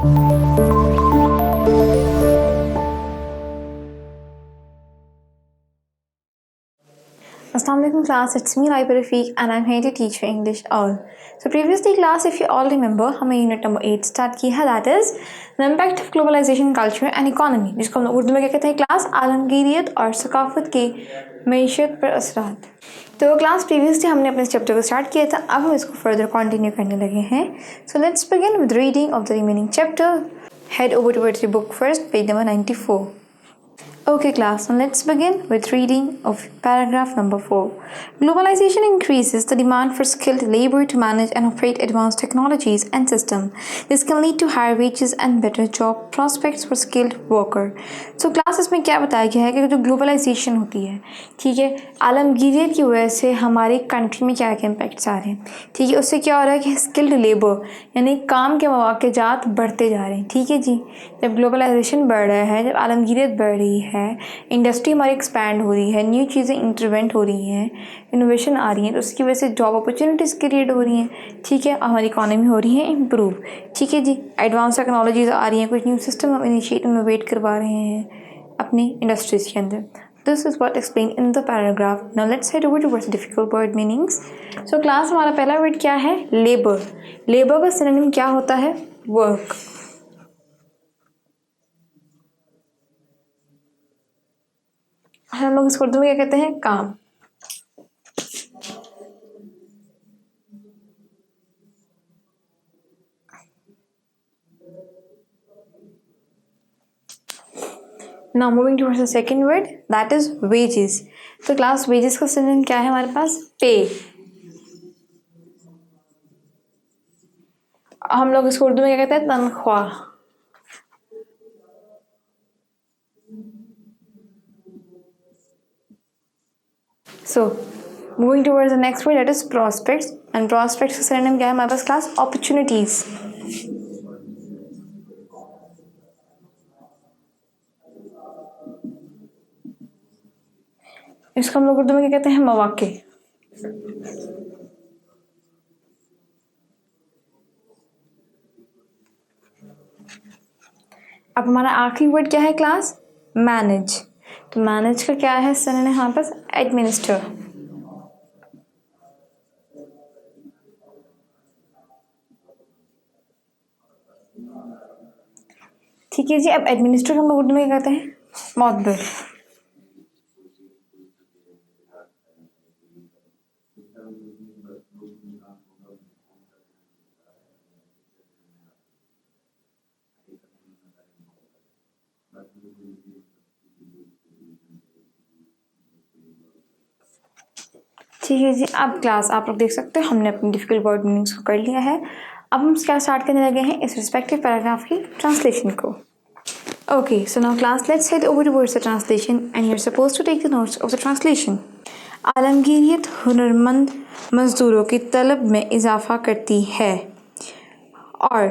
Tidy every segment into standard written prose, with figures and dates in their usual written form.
Assalamualaikum class, it's me Raiba Rafiq and I'm here to teach you English all. So previously class, if you all remember, हमने unit number 8 start की है, that is the impact of globalization, culture and economy, जिसको हम उर्दू में क्या कहते हैं class, आलमगीरियत और सकाफत के मईशत पर असरात। तो क्लास प्रीवियसली हमने अपने चैप्टर को स्टार्ट किया था, अब हम इसको फर्दर कंटिन्यू करने लगे हैं। सो let's begin with reading of the remaining chapter. Head over towards the book first, page number 94. Okay class, now let's begin with reading of paragraph number 4. Globalization increases the demand for skilled labor to manage and operate advanced technologies and systems. This can lead to higher wages and better job prospects for skilled worker. So class इसमें क्या बताया गया है कि जो globalisation होती है, ठीक है, आलमगीरियत की वजह से हमारी कंट्री में क्या क्या इम्पैक्ट्स आ रहे हैं, ठीक है, उससे क्या हो रहा है कि स्किल्ड लेबर यानी काम के मौक़ात बढ़ते जा रहे हैं, ठीक है जी। जब ग्लोबलाइजेशन बढ़ रहा है, जब आलमगीरियत बढ़ रही है, इंडस्ट्री हमारी एक्सपैंड हो रही है, न्यू चीज़ें इंटरवेंट हो रही हैं, इनोवेशन आ रही है, तो उसकी वजह से जॉब अपॉर्चुनिटीज़ क्रिएट हो रही हैं, ठीक है, हमारी इकोनॉमी हो रही है इम्प्रूव, ठीक है जी। एडवांस टेक्नोलॉजीज़ आ रही हैं, कुछ न्यू सिस्टम हम इनोवेट करवा रहे हैं अपनी इंडस्ट्रीज़ के अंदर। This is what explained in the paragraph. Now let's head over towards difficult word meanings. So class, हमारा पहला वर्ड क्या है? लेबर। लेबर का सिनोनिम क्या होता है? वर्क। हम लोग इसको उर्दू में क्या कहते हैं? काम। Now moving towards the second word, that is wages. तो क्लास wages का सिनोनिम क्या है हमारे पास? पे। हम लोग इसको उर्दू में क्या कहते हैं? तनख्वाह। So moving towards the next word, that is prospects. And prospects का सिनोनिम क्या है हमारे पास क्लास? opportunities. इसको हम लोग उर्दू में क्या कहते हैं? मौके। अब हमारा आखिरी वर्ड क्या है क्लास? मैनेज। तो मैनेज का क्या है सिनोनिम हमारे पास? एडमिनिस्टर। ठीक है जी। अब एडमिनिस्टर हम लोग उर्दू में क्या कहते हैं? मौतबर। ठीक है जी। अब क्लास आप लोग देख सकते हो हमने अपनी डिफिकल्ट वर्ड मीनिंग्स को कर लिया है। अब हम क्या स्टार्ट करने लगे हैं इस रिस्पेक्टिव पैराग्राफ की ट्रांसलेशन को। Okay, so now class, let's head over towards the translation and you're supposed to take the notes of the translation. आलमगीरियत हुनरमंद मजदूरों की तलब में इजाफा करती है और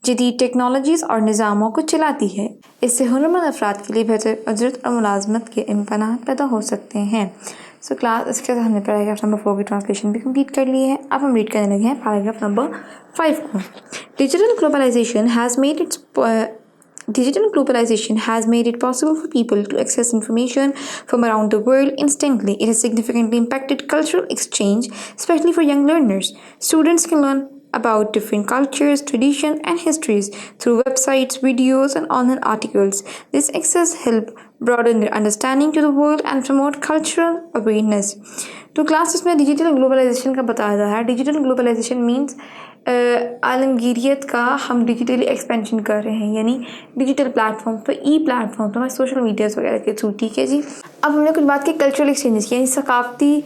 जदीद टेक्नोलॉजीज़ और निज़ामों को चलाती है। इससे हुनरमंद अफराद के लिए बेहतर अजरत और मुलाजमत के इम्कान पैदा हो सकते हैं। सो क्लास, इसके साथ हमने पैराग्राफ नंबर 4 की ट्रांसलेशन भी कंप्लीट कर ली है। अब हम रीड करने लगे हैं पैराग्राफ नंबर 5 को। Digital globalization has made it possible for people to access information from around the world instantly. It has significantly impacted cultural exchange, especially for young learners. Students can learn about different cultures, traditions, and histories through websites, videos, and online articles. This access helps broaden their understanding to the world and promote cultural awareness. तो class इसमें digital globalisation का बताया जा रहा है। Digital globalisation means आलमगीरियत का हम digitally expansion कर रहे हैं, यानी डिजिटल प्लेटफॉर्म पर, ई प्लेटफॉर्म पर, हमारे सोशल मीडियाज़ वगैरह के थ्रू, ठीक है जी। अब हमने कुछ बात की कल्चरल एक्सचेंजेस की, यानी सकाफती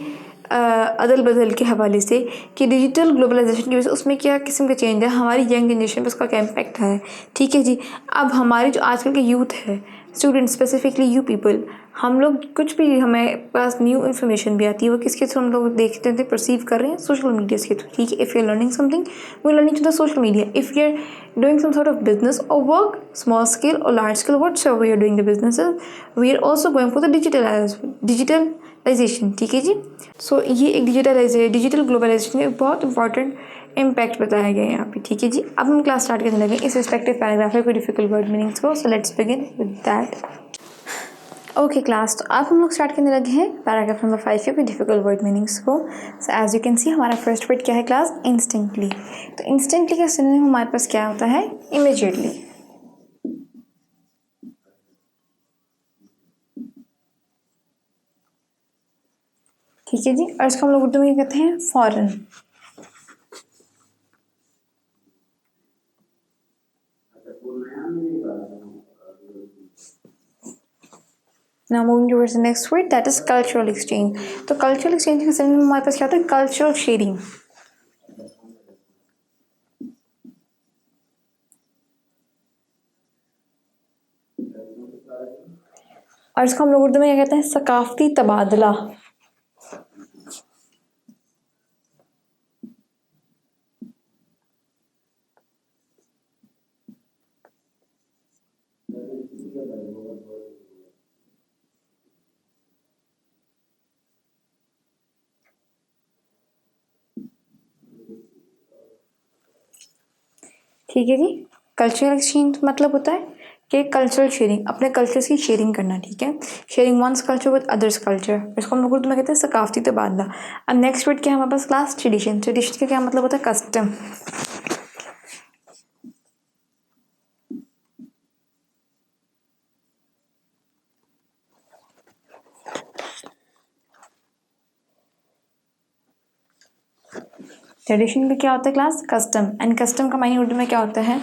अदल बदल के हवाले से कि डिजिटल ग्लोबलाइजेशन की वजह से उसमें क्या किस्म का चेंज है, हमारी यंग जनरेशन पर उसका क्या इम्पैक्ट है, ठीक है जी। अब हमारे जो आजकल के यूथ है, स्टूडेंट, स्पेसिफिकली यू पीपल, हम लोग कुछ भी हमें पास न्यू इन्फॉर्मेशन भी आती है वो किसके थ्रू हम लोग देखते हैं, परसीव कर रहे हैं? सोशल मीडिया के थ्रू, ठीक है। If you are learning something, we learning to the social media. If you are doing some sort of business or work, small scale or large scale, whatsoever you're doing the businesses, we are also going for the digital as well. Digital globalization, ठीक है जी। सो ये एक digital globalisation का एक बहुत important impact बताया गया है यहाँ पे, ठीक है जी। अब हम क्लास स्टार्ट करने लगे इस रिस्पेक्टिव पैराग्राफ है कोई डिफिकल्ट वर्ड मीनिंग्स को। सो let's begin with that. Okay class, तो अब हम लोग स्टार्ट करने लगे हैं पैराग्राफ नंबर 5 के कोई डिफिकल्ट वर्ड मीनिंग्स को। So as you can see हमारा फर्स्ट वर्ड क्या है क्लास? इंस्टेंटली। तो इंस्टेंटली का सिनोनिम हमारे पास क्या होता है? इमीडिएटली। ठीक है जी। और इसको हम लोग उर्दू में क्या कहते हैं? फौरन। Now moving towards the next word, that is cultural exchange. तो cultural exchange का सिनोनिम हमारे पास क्या होता है? Cultural sharing. और इसको हम लोग उर्दू में क्या कहते हैं? सकाफती तबादला। ठीक है जी। कल्चरल एक्सचेंज मतलब होता है कि कल्चरल शेयरिंग, अपने कल्चर्स की शेयरिंग करना, ठीक है। Sharing one's culture with others culture, इसको हम लोग उर्दू में कहते हैं सकाफती तबादला। अब नेक्स्ट वर्ड क्या है हमारे पास क्लास? ट्रेडिशन। ट्रेडिशन का क्या मतलब होता है? कस्टम। ट्रेडिशन का क्या होता है क्लास? कस्टम। एंड कस्टम का मायने उर्दू में क्या होता है?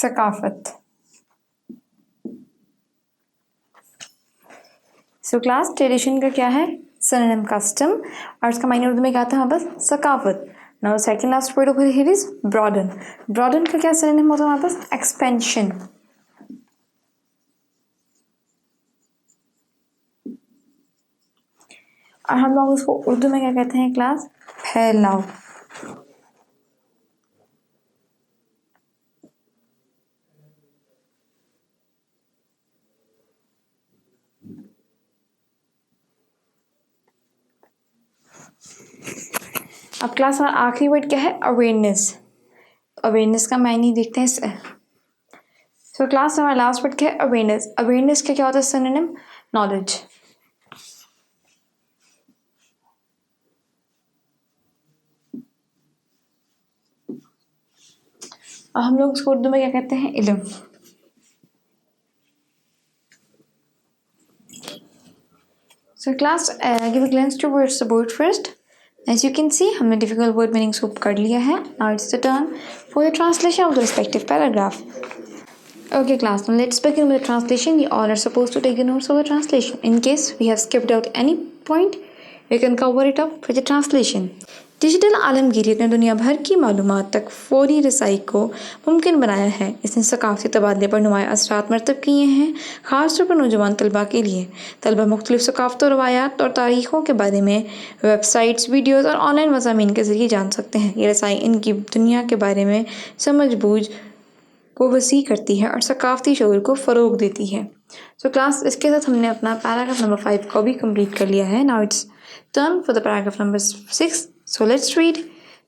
सकाफत। सो क्लास ट्रेडिशन का क्या है? Synonym custom. और इसका मायने उर्दू में क्या आता है हमारे पास? सकाफत। Now second last word over here is broaden. Broaden का क्या सिनोनिम होता है हमारे पास? एक्सपेंशन। और हम लोग उसको उर्दू में क्या कहते हैं क्लास? फैलाव। अब क्लास का आखिरी वर्ड क्या है? अवेयरनेस। अवेयरनेस का मायने देखते हैं। सो क्लास हमारा लास्ट वर्ड क्या है? अवेयरनेस। अवेयरनेस का क्या होता है सिनोनिम? नॉलेज। और हम लोग उसको उर्दू में क्या कहते हैं? इल्म। So class give a glance towards the board first. As you can see हमने डिफिकल्ट वर्ड मीनिंग को कर लिया है। Now it's the turn for the translation of the respective paragraph. Okay class, now let's begin with the translation. We all are supposed to take a notes of the translation. In case we have skipped out any point, we can cover it up with the translation. Digital Alamgiri ने दुनिया भर की मालूमात तक फौरी रसाई को मुमकिन बनाया है। इसने सकाफती तबादले पर नुमाया असरात मरतब किए हैं, ख़ासतौर पर नौजवान तलबा के लिए। तलबा मुख्तलिफ सकाफ़तों, रवायात और तारीख़ों के बारे में वेबसाइट्स, वीडियोज़ और ऑनलाइन मज़ामीन के ज़रिए जान सकते हैं। ये रसाई इनकी दुनिया के बारे में समझ बूझ को वसी करती है और सकाफती शऊर को फ़रोग देती है। सो क्लास, इसके साथ हमने अपना पैराग्राफ नंबर 5 को भी कंप्लीट कर लिया है। Now it's turn for the paragraph number 6. So let's read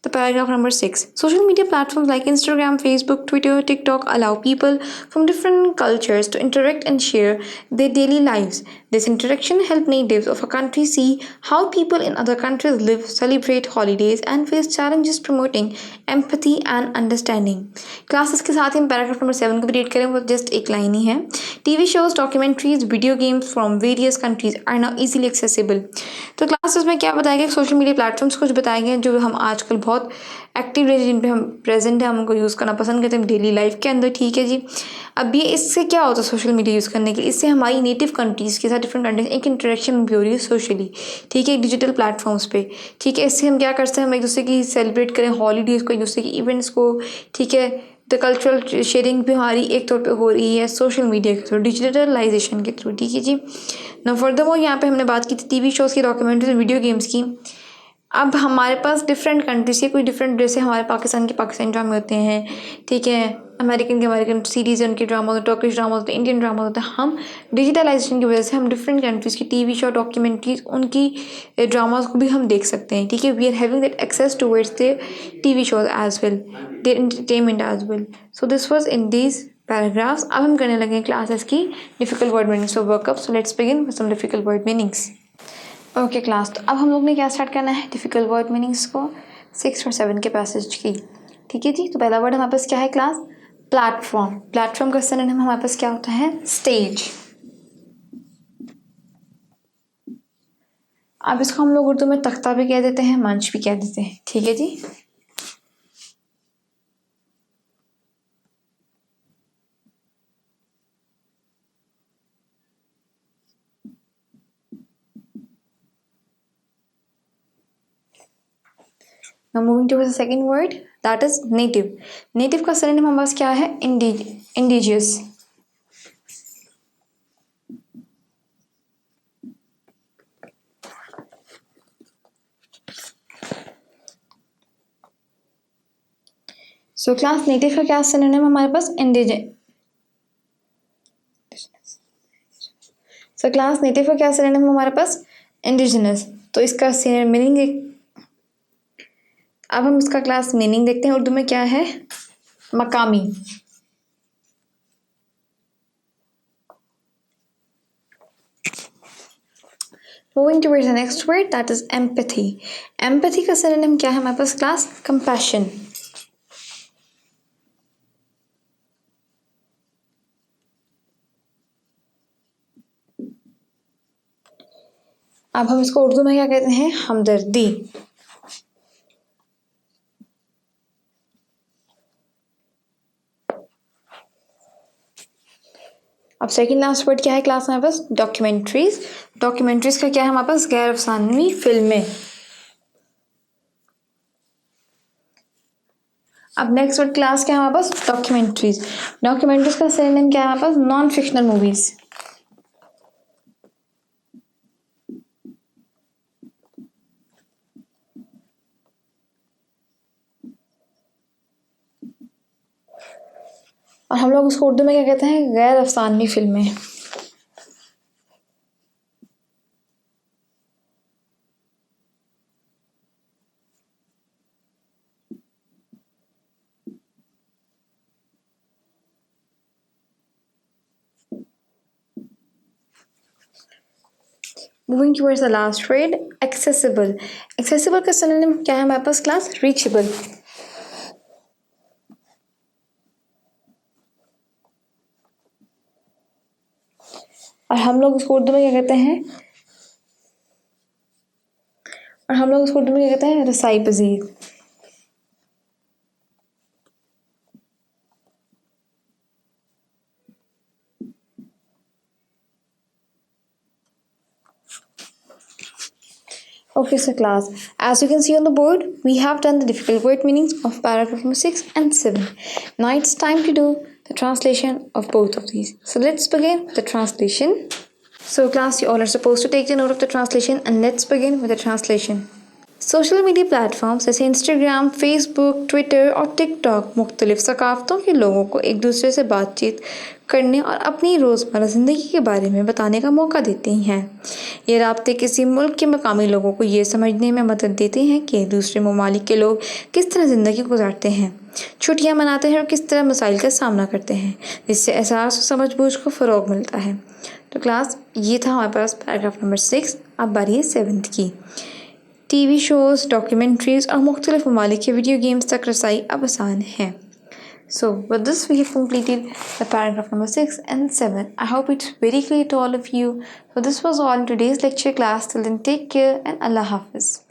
the paragraph number 6. Social media platforms like Instagram, Facebook, Twitter, TikTok allow people from different cultures to interact and share their daily lives. This interaction helps natives of a country see how people in other countries live, celebrate holidays, and face challenges, promoting empathy and understanding. Classes के साथ ही हम paragraph number 7 को भी read करें, वो just एक line ही है। TV shows, documentaries, video games from various countries are now easily accessible. तो क्लासेस में क्या बताया गया? सोशल मीडिया प्लेटफॉर्म्स कुछ बताए गए जो हम आजकल बहुत एक्टिव रहे, जिन पे हम प्रेजेंट है, हम उनको यूज़ करना पसंद करते हैं डेली लाइफ के अंदर, ठीक है जी। अब ये इससे क्या होता है सोशल मीडिया यूज़ करने के? इससे हमारी नेटिव कंट्रीज़ के साथ डिफरेंट कंट्रीज एक इंटरेक्शन भी हो रही है सोशली, ठीक है, डिजिटल प्लेटफॉर्म्स पे, ठीक है। इससे हम क्या कर सकते हैं? हम एक दूसरे की सेलिब्रेट करें हॉलीडेज़ को, एक दूसरे की इवेंट्स को, ठीक है। द कल्चरल शेयरिंग भी हमारी एक तौर पे हो रही है सोशल मीडिया के थ्रू, डिजिटलाइजेशन के थ्रू, ठीक है जी। ना फर्दरमोर यहाँ पे हमने बात की थी टीवी शोज़ की, डॉक्यूमेंट्रीज, वीडियो गेम्स की। अब हमारे पास डिफरेंट कंट्रीज के कुछ डिफरेंट, जैसे हमारे पाकिस्तान के पाकिस्तानी ड्रामे होते हैं, ठीक है, अमेरिकन के अमेरिकन सीरीज़ उनके ड्रामा होते हैं, टर्किश ड्रामा होते हैं, इंडियन ड्रामा होते हैं। हम डिजिटलाइजेशन की वजह से हम डिफरेंट कंट्रीज़ की टीवी शो, डॉक्यूमेंट्रीज, उनकी ड्रामाज को भी हम देख सकते हैं, ठीक है। We are having that access towards the TV shows as well, the entertainment as well. So this was in these paragraphs. अब हम करने लगे क्लासेस की difficult word meanings of workup. So let's begin with some difficult word meanings. Okay class, तो अब हम लोग ने क्या स्टार्ट करना है, डिफिकल्ट वर्ड मीनिंग्स को 6 और 7 के पैसेज की, ठीक है जी। तो पहला वर्ड हमारे पास क्या है क्लास, प्लेटफॉर्म। प्लेटफॉर्म का सिनोनिम हमारे पास क्या होता है, स्टेज। अब इसको हम लोग उर्दू में तख्ता भी कह देते हैं, मंच भी कह देते हैं, ठीक है जी। Now moving to the second word, that is native. Native का synonym हमारे पास क्या है, indigenous. So class native का क्या synonym हमारे पास, So class native का क्या synonym हमारे पास, indigenous. तो इसका मीनिंग, अब हम इसका क्लास मीनिंग देखते हैं उर्दू में क्या है, मकामी। Moving towards the next word, that is empathy. Empathy का synonym क्या है हमारे पास क्लास, compassion. अब हम इसको उर्दू में क्या कहते हैं, हमदर्दी। अब सेकंड लास्ट वर्ड क्या है क्लास हमारे पास, डॉक्यूमेंट्रीज। डॉक्यूमेंट्रीज का क्या है हमारे पास, गैर अफसानवी फिल्में। अब नेक्स्ट वर्ड क्लास क्या है हमारे पास, डॉक्यूमेंट्रीज। डॉक्यूमेंट्रीज का सिनोनिम क्या है हमारे पास, नॉन फिक्शनल मूवीज। और हम लोग उसको उर्दू में क्या कहते हैं, गैर अफसानवी फिल्में। Moving towards the last word, accessible. Accessible का synonym क्या है हमारे पास क्लास, reachable. और हम लोग उसको उर्दू में क्या कहते हैं, रसाई पजीर। Okay, so class, as you can see on the board, we have done the difficult word meanings of paragraph number 6 and 7. Now it's time to do the translation of both of these. So let's begin with the translation. So class, you all are supposed to take the note of the translation, and let's begin with the translation. Social media platforms जैसे Instagram, Facebook, Twitter और TikTok मुख्तलिफ सकाफ़तों के लोगों को एक दूसरे से बातचीत करने और अपनी रोज़मर्रा ज़िंदगी के बारे में बताने का मौका देते हैं। ये राब्ते किसी मुल्क के मकामी लोगों को ये समझने में मदद देते हैं कि दूसरे ममालिक के लोग किस तरह ज़िंदगी गुजारते हैं, छुट्टियाँ मनाते हैं और किस तरह मसाइल का सामना करते हैं, जिससे एहसास और समझ-बूझ को फ़रोग़ मिलता है। तो क्लास, ये था हमारे पास पैराग्राफ नंबर 6। अब बारी है 7th की। टीवी शोज़, डॉक्यूमेंट्रीज़ और मुख्तलिफ ममालिक के वीडियो गेम्स तक रसाई अब आसान है। So with this we have completed the paragraph number 6 and 7. I hope it's very clear to all of you. So this was all in today's lecture class. Till then, take care and Allah Hafiz.